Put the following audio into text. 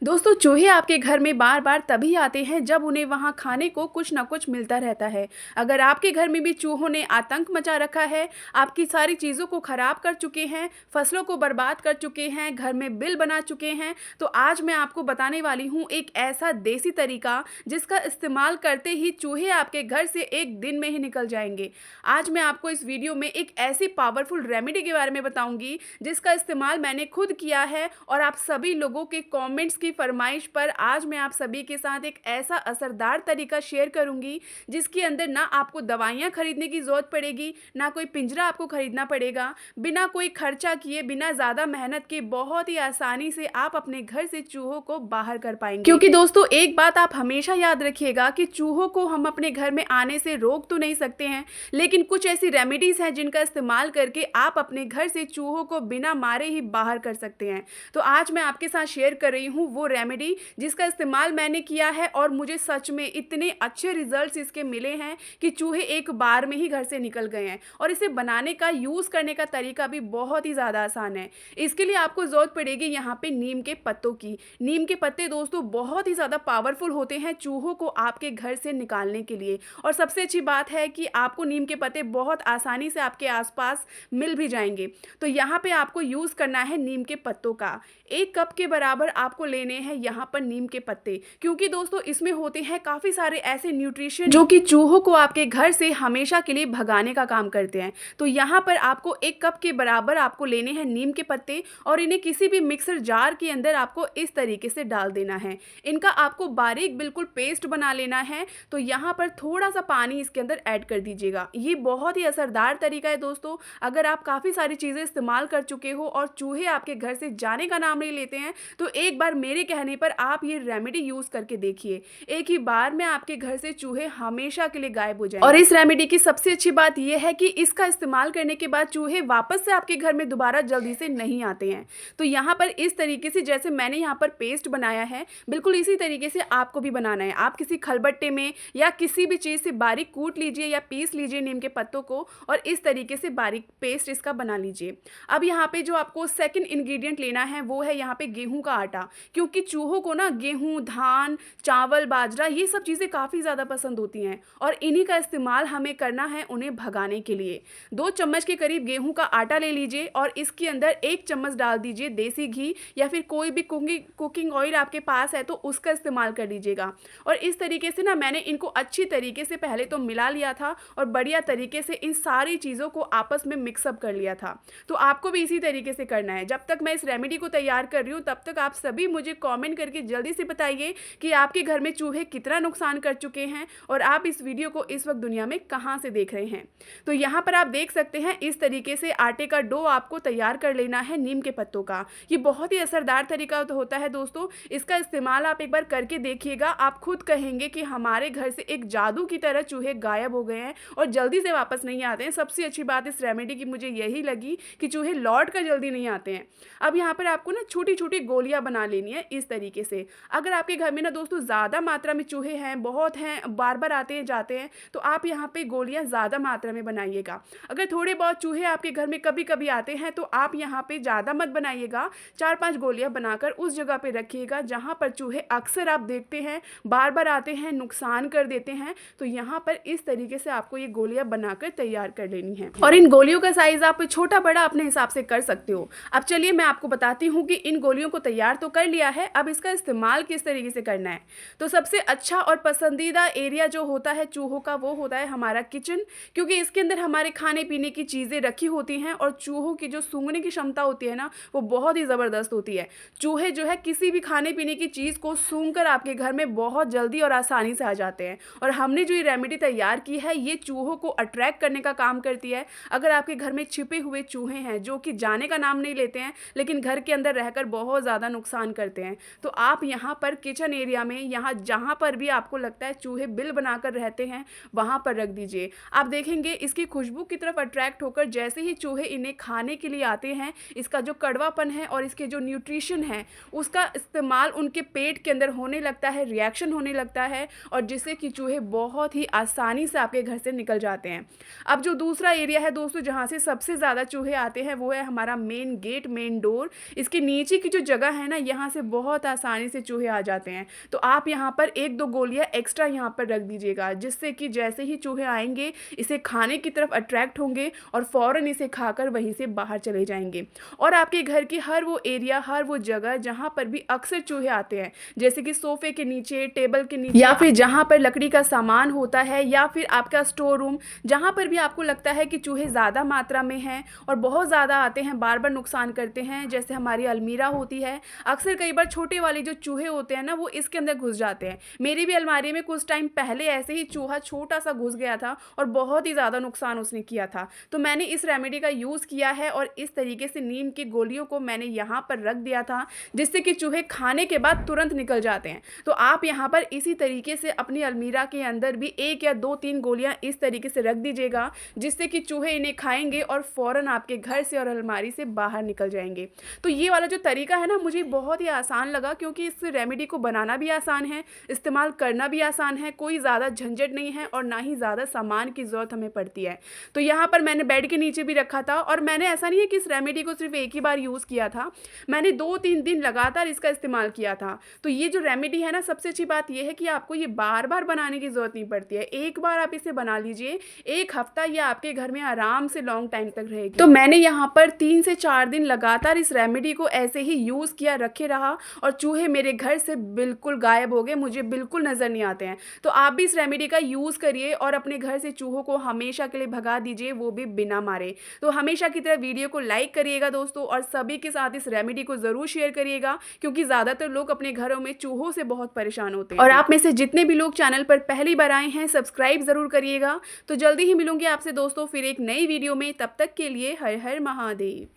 दोस्तों, चूहे आपके घर में बार बार तभी आते हैं जब उन्हें वहां खाने को कुछ ना कुछ मिलता रहता है। अगर आपके घर में भी चूहों ने आतंक मचा रखा है, आपकी सारी चीज़ों को खराब कर चुके हैं, फसलों को बर्बाद कर चुके हैं, घर में बिल बना चुके हैं, तो आज मैं आपको बताने वाली हूँ एक ऐसा देसी तरीका जिसका इस्तेमाल करते ही चूहे आपके घर से एक दिन में ही निकल जाएंगे। आज मैं आपको इस वीडियो में एक ऐसी पावरफुल रेमेडी के बारे में बताऊंगी जिसका इस्तेमाल मैंने खुद किया है, और आप सभी लोगों के कमेंट्स की फरमाइश पर आज मैं आप सभी के साथ एक ऐसा असरदार तरीका शेयर करूंगी जिसके अंदर ना आपको दवाइयाँ खरीदने की ज़रूरत पड़ेगी, ना कोई पिंजरा आपको खरीदना पड़ेगा। बिना कोई खर्चा किए, बिना ज़्यादा मेहनत के बहुत ही आसानी से आप अपने घर से चूहों को बाहर कर पाएंगे। क्योंकि दोस्तों, एक बात आप हमेशा याद रखिएगा कि चूहों को हम अपने घर में आने से रोक तो नहीं सकते हैं, लेकिन कुछ ऐसी रेमेडीज़ हैं जिनका इस्तेमाल करके आप अपने घर से चूहों को बिना मारे ही बाहर कर सकते हैं। तो आज मैं आपके साथ शेयर कर रही हूँ वो रेमेडी जिसका इस्तेमाल मैंने किया है, और मुझे सच में इतने अच्छे रिजल्ट्स इसके मिले हैं कि चूहे एक बार में ही घर से निकल गए हैं। और इसे बनाने का, यूज़ करने का तरीका भी बहुत ही ज़्यादा आसान है। इसके लिए आपको ज़रूरत पड़ेगी यहाँ पे नीम के पत्तों की। नीम के पत्ते दोस्तों बहुत ही ज़्यादा पावरफुल होते हैं चूहों को आपके घर से निकालने के लिए। और सबसे अच्छी बात है कि आपको नीम के पत्ते बहुत आसानी से आपके आसपास मिल भी जाएंगे। तो यहाँ पे आपको यूज़ करना है नीम के पत्तों का। 1 कप के बराबर आपको लेने हैं यहाँ पर नीम के पत्ते, क्योंकि दोस्तों इसमें होते हैं काफ़ी सारे ऐसे न्यूट्रिशन जो कि चूहों को आपके घर से हमेशा के लिए भगाने का काम करते हैं। तो यहाँ पर आपको 1 कप के बराबर आपको लेने हैं नीम के पत्ते, और इन्हें किसी भी मिक्सर जार के अंदर आपको इस तरीके से डाल देना है। इनका आपको बारीक बिल्कुल पेस्ट बना लेना है। तो यहाँ पर थोड़ा सा पानी इसके अंदर ऐड कर दीजिएगा। ये बहुत ही असरदार तरीका है दोस्तों। अगर आप काफ़ी सारी चीज़ें इस्तेमाल कर चुके हो और चूहे आपके घर से जाने का नाम नहीं लेते हैं, तो एक बार मेरे कहने पर आप ये रेमेडी यूज़ करके देखिए। एक ही बार में आपके घर से चूहे हमेशा के लिए गायब हो जाएंगे। और इस रेमेडी की सबसे अच्छी बात यह है कि इसका इस्तेमाल करने के बाद चूहे वापस से आपके घर में दोबारा जल्दी से नहीं आते हैं। तो यहाँ पर इस तरीके से जैसे मैंने यहाँ पर पेस्ट बनाया है, बिल्कुल इसी तरीके से आपको भी बनाना है। आप किसी खलबट्टे में या किसी भी चीज़ से बारीक कूट लीजिए या पीस लीजिए नीम के पत्तों को, और इस तरीके से बारीक पेस्ट इसका बना लीजिए। अब यहाँ पे जो आपको सेकंड इंग्रेडिएंट लेना है वो है यहाँ पे गेहूं का आटा, क्योंकि चूहों को ना गेहूं, धान, चावल, बाजरा ये सब चीज़ें काफ़ी ज़्यादा पसंद होती हैं, और इन्हीं का इस्तेमाल हमें करना है उन्हें भगाने के लिए। 2 चम्मच के करीब गेहूं का आटा ले लीजिए, और इसके अंदर 1 चम्मच डाल दीजिए देसी घी, या फिर कोई भी कुकिंग ऑयल आपके पास है तो उसका इस्तेमाल कर लीजिएगा। और इस तरीके से ना मैंने इनको अच्छी तरीके से पहले तो मिला लिया था, और बढ़िया तरीके से इन सारी चीज़ों को आपस में मिक्सअप कर लिया था। तो आपको भी इसी तरीके से करना है। जब तक मैं इस रेमेडी को तैयार कर रही हूँ तब तक आप सभी मुझे कमेंट करके जल्दी से बताइए कि आपके घर में चूहे कितना नुकसान कर चुके हैं, और आप इस वीडियो को इस वक्त दुनिया में कहाँ से देख रहे हैं। तो यहाँ पर आप देख सकते हैं इस तरीके से आटे का डो आपको तैयार कर लेना है नीम के पत्तों का। ये बहुत ही असरदार तरीका होता है दोस्तों। इसका इस्तेमाल आप एक बार करके देखिएगा, आप खुद कहेंगे कि हमारे घर से एक जादू की तरह चूहे गायब हो गए हैं और जल्दी से वापस नहीं आते हैं। सबसे अच्छी बात इस रेमेडी की मुझे यही लगी कि चूहे लौट कर जल्दी नहीं आते हैं। अब यहाँ पर आपको ना छोटी छोटी गोलियां बना लेनी है इस तरीके से। अगर आपके घर में ना दोस्तों ज़्यादा मात्रा में चूहे हैं, बहुत हैं, बार बार आते हैं जाते हैं, तो आप यहाँ पे गोलियां ज़्यादा मात्रा में बनाइएगा। अगर थोड़े बहुत चूहे आपके घर में कभी कभी आते हैं तो आप यहाँ पे ज़्यादा मत बनाइएगा। 4-5 गोलियां बनाकर उस जगह पे रखिएगा जहाँ पर चूहे अक्सर आप देखते हैं बार बार आते हैं, नुकसान कर देते हैं। तो यहाँ पर इस तरीके से आपको ये गोलियां बनाकर तैयार कर लेनी है, और इन गोलियों का साइज आप छोटा बड़ा अपने हिसाब से कर सकते हो। अब चलिए मैं आपको बताती हूँ कि इन गोलियों को तैयार तो कर लिया है, अब इसका इस्तेमाल किस तरीके से करना है। तो सबसे अच्छा और पसंदीदा एरिया जो होता है चूहों का वो होता है हमारा किचन, क्योंकि इसके अंदर हमारे खाने पीने की चीज़ें रखी होती हैं, और चूहों की जो सूंघने की क्षमता होती है ना वो बहुत ही ज़बरदस्त होती है। चूहे जो है किसी भी खाने पीने की चीज़ को सूंघकर आपके घर में बहुत जल्दी और आसानी से आ जाते हैं। और हमने जो ये रेमेडी तैयार की है ये चूहों को अट्रैक्ट करने का काम करती है। अगर आपके घर में छिपे हुए चूहे हैं जो कि जाने का नाम नहीं लेते हैं लेकिन घर के अंदर रहकर बहुत ज़्यादा नुकसान करते हैं, तो आप यहाँ पर किचन एरिया में, यहाँ जहाँ पर भी आपको लगता है चूहे बिल बनाकर रहते हैं वहाँ पर रख दीजिए। आप देखेंगे इसकी खुशबू की तरफ अट्रैक्ट होकर जैसे ही चूहे इन्हें खाने के लिए आते हैं, इसका जो कड़वापन है और इसके जो न्यूट्रिशन है उसका इस्तेमाल उनके पेट के अंदर होने लगता है, रिएक्शन होने लगता है, और जिससे कि चूहे बहुत ही आसानी से आपके घर से निकल जाते हैं। अब जो दूसरा एरिया है दोस्तों जहाँ से सबसे ज़्यादा चूहे आते हैं वो है हमारा मेन गेट, मेन डोर। इसके नीचे की जो जगह है ना यहाँ से बहुत आसानी से चूहे आ जाते हैं। तो आप यहाँ पर 1-2 गोलियाँ एक्स्ट्रा यहाँ पर रख दीजिएगा, जिससे कि जैसे ही चूहे आएँगे, इसे खाने की तरफ अट्रैक्ट होंगे और फ़ौरन इसे खाकर वहीं से बाहर चले जाएँगे। और आपके घर की हर वो एरिया, हर वो जगह जहाँ पर भी अक्सर चूहे आते हैं, जैसे कि सोफ़े के नीचे, टेबल के नीचे, या फिर जहाँ पर लकड़ी का सामान होता है, या फिर आपका स्टोर रूम, जहाँ पर भी आपको लगता है कि चूहे ज़्यादा मात्रा में हैं और बहुत ज़्यादा आते हैं, बार-बार नुकसान करते हैं, जैसे हमारी अलमीरा होती है, अक्सर कई बार छोटे वाले जो चूहे होते हैं ना, वो इसके अंदर घुस जाते हैं। मेरी भी अलमारी में कुछ टाइम पहले ऐसे ही चूहा छोटा-सा घुस गया था और बहुत ही ज़्यादा नुकसान उसने किया था। तो मैंने इस रेमेडी का यूज़ किया है और इस तरीके से नीम की गोलियों को मैंने यहाँ पर रख दिया था, जिससे कि चूहे खाने के बाद तुरंत निकल जाते हैं। तो आप यहाँ पर इसी तरीके से अपनी अलमीरा के अंदर भी 1 या 2-3 गोलियाँ इस तरीके से रख दीजिएगा, जिससे कि चूहे इन्हें खाएँगे और फ़ौरन आपके घर से और अलमारी से बाहर निकल जाएँगे। तो ये वाला जो तरीका है ना, मुझे बहुत ही आसान लगा, क्योंकि इस रेमेडी को बनाना भी आसान है, इस्तेमाल करना भी आसान है, कोई ज़्यादा झंझट नहीं है और ना ही ज़्यादा सामान की ज़रूरत हमें पड़ती है। तो यहाँ पर मैंने बेड के नीचे भी रखा था और मैंने ऐसा नहीं है कि इस रेमेडी को सिर्फ़ एक ही बार यूज़ किया था, मैंने 2-3 दिन लगातार इसका इस्तेमाल किया था। तो ये जो रेमेडी है ना, सबसे अच्छी बात ये है कि आपको ये बार-बार बनाने की ज़रूरत नहीं पड़ती है। एक बार आप इसे बना लीजिए, 1 हफ़्ता ये आपके घर में आराम से लॉन्ग टाइम तक रहेगी। तो मैंने यहाँ पर 3 से 4 दिन लगातार इस रेमेडी को ऐसे ही यूज़ किया, रखे रहा और चूहे मेरे घर से बिल्कुल गायब हो गए, मुझे बिल्कुल नज़र नहीं आते हैं। तो आप भी इस रेमेडी का यूज़ करिए और अपने घर से चूहों को हमेशा के लिए भगा दीजिए, वो भी बिना मारे। तो हमेशा की तरह वीडियो को लाइक करिएगा दोस्तों, और सभी के साथ इस रेमेडी को ज़रूर शेयर करिएगा, क्योंकि ज़्यादातर लोग अपने घरों में चूहों से बहुत परेशान होते हैं। और आप में से जितने भी लोग चैनल पर पहली बार आए हैं, सब्सक्राइब ज़रूर करिएगा। तो जल्दी ही मिलूंगी आपसे दोस्तों फिर एक नई वीडियो में, तब तक के लिए हर हर महादेव।